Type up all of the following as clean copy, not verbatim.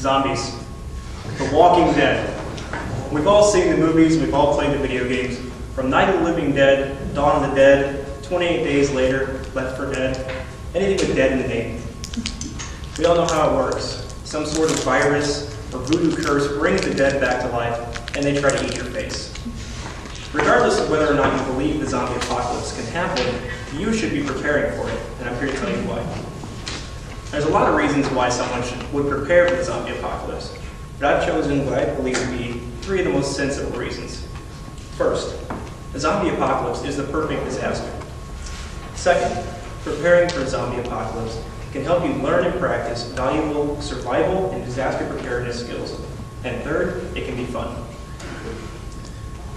Zombies. The Walking Dead. We've all seen the movies, we've all played the video games. From Night of the Living Dead, Dawn of the Dead, 28 Days Later, Left 4 Dead, anything with dead in the name. We all know how it works. Some sort of virus or voodoo curse brings the dead back to life, and they try to eat your face. Regardless of whether or not you believe the zombie apocalypse can happen, you should be preparing for it, and I'm here to tell you why. There's a lot of reasons why someone would prepare for the zombie apocalypse, but I've chosen what I believe to be 3 of the most sensible reasons. First, the zombie apocalypse is the perfect disaster. Second, preparing for a zombie apocalypse can help you learn and practice valuable survival and disaster preparedness skills. And third, it can be fun.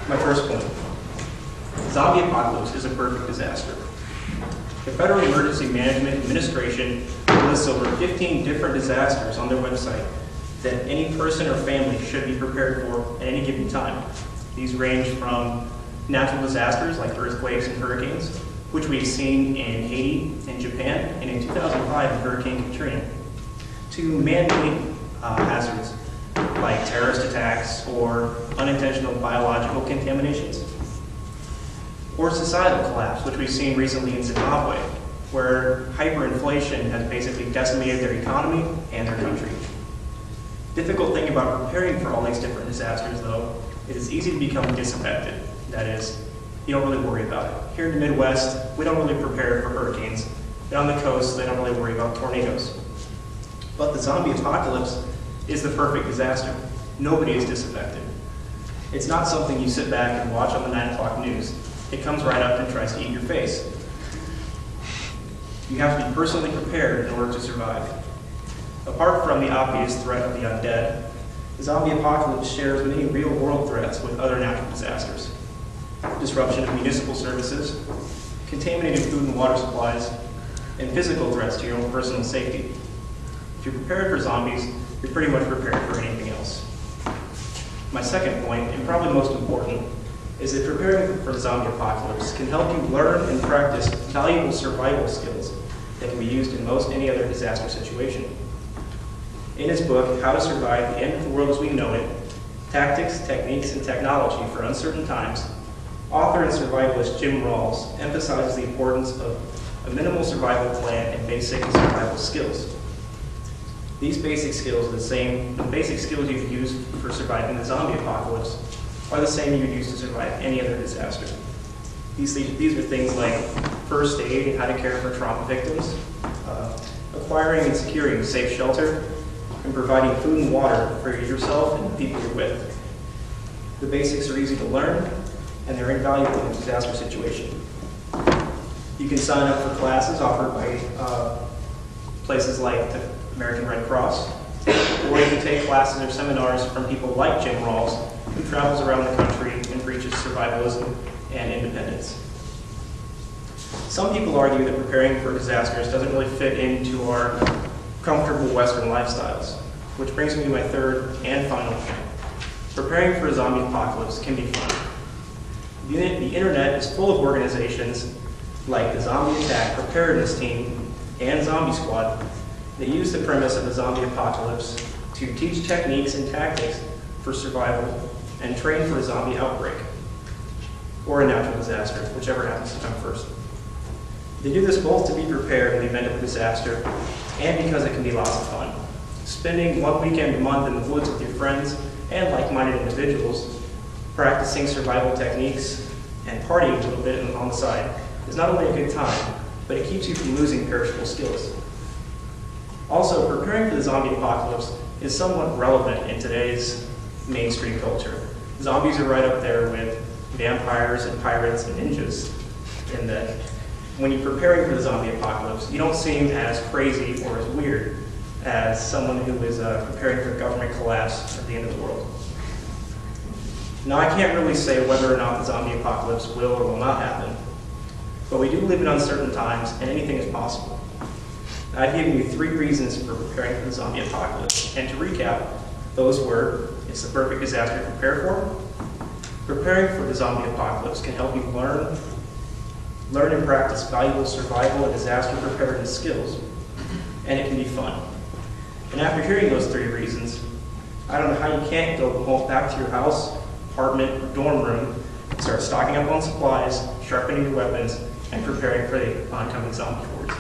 My first point, zombie apocalypse is a perfect disaster. The Federal Emergency Management Administration lists over 15 different disasters on their website that any person or family should be prepared for at any given time. These range from natural disasters like earthquakes and hurricanes, which we've seen in Haiti and Japan, and in 2005 in Hurricane Katrina, to man-made hazards like terrorist attacks or unintentional biological contaminations, or societal collapse, which we've seen recently in Zimbabwe, where hyperinflation has basically decimated their economy and their country. Difficult thing about preparing for all these different disasters, though, is it's easy to become disaffected. That is, you don't really worry about it. Here in the Midwest, we don't really prepare for hurricanes. And on the coast, they don't really worry about tornadoes. But the zombie apocalypse is the perfect disaster. Nobody is disaffected. It's not something you sit back and watch on the 9 o'clock news. It comes right up and tries to eat your face. You have to be personally prepared in order to survive. Apart from the obvious threat of the undead, the zombie apocalypse shares many real-world threats with other natural disasters. Disruption of municipal services, contaminated food and water supplies, and physical threats to your own personal safety. If you're prepared for zombies, you're pretty much prepared for anything else. My second point, and probably most important, is that preparing for the zombie apocalypse can help you learn and practice valuable survival skills that can be used in most any other disaster situation. In his book, How to Survive the End of the World as We Know It, Tactics, Techniques, and Technology for Uncertain Times, author and survivalist Jim Rawls emphasizes the importance of a minimal survival plan and basic survival skills. These basic skills are the basic skills you'd use for surviving the zombie apocalypse are the same you'd use to survive any other disaster. These are things like first aid and how to care for trauma victims, acquiring and securing safe shelter, and providing food and water for yourself and the people you're with. The basics are easy to learn, and they're invaluable in a disaster situation. You can sign up for classes offered by places like the American Red Cross, or you can take classes or seminars from people like Jim Rawls, who travels around the country and preaches survivalism and independence. Some people argue that preparing for disasters doesn't really fit into our comfortable Western lifestyles, which brings me to my third and final point. Preparing for a zombie apocalypse can be fun. The internet is full of organizations like the Zombie Attack Preparedness Team and Zombie Squad that use the premise of the zombie apocalypse to teach techniques and tactics for survival and train for a zombie outbreak or a natural disaster, whichever happens to come first. They do this both to be prepared in the event of a disaster and because it can be lots of fun. Spending one weekend a month in the woods with your friends and like-minded individuals, practicing survival techniques, and partying a little bit on the side is not only a good time, but it keeps you from losing perishable skills. Also, preparing for the zombie apocalypse is somewhat relevant in today's mainstream culture. Zombies are right up there with vampires and pirates and ninjas, in that when you're preparing for the zombie apocalypse, you don't seem as crazy or as weird as someone who is preparing for government collapse at the end of the world. Now, I can't really say whether or not the zombie apocalypse will or will not happen, but we do live in uncertain times, and anything is possible. I've given you 3 reasons for preparing for the zombie apocalypse, and to recap, those were: it's the perfect disaster to prepare for, preparing for the zombie apocalypse can help you learn and practice valuable survival and disaster preparedness skills, and it can be fun. And after hearing those 3 reasons, I don't know how you can't go home, back to your house, apartment, or dorm room, and start stocking up on supplies, sharpening your weapons, and preparing for the oncoming zombie horde.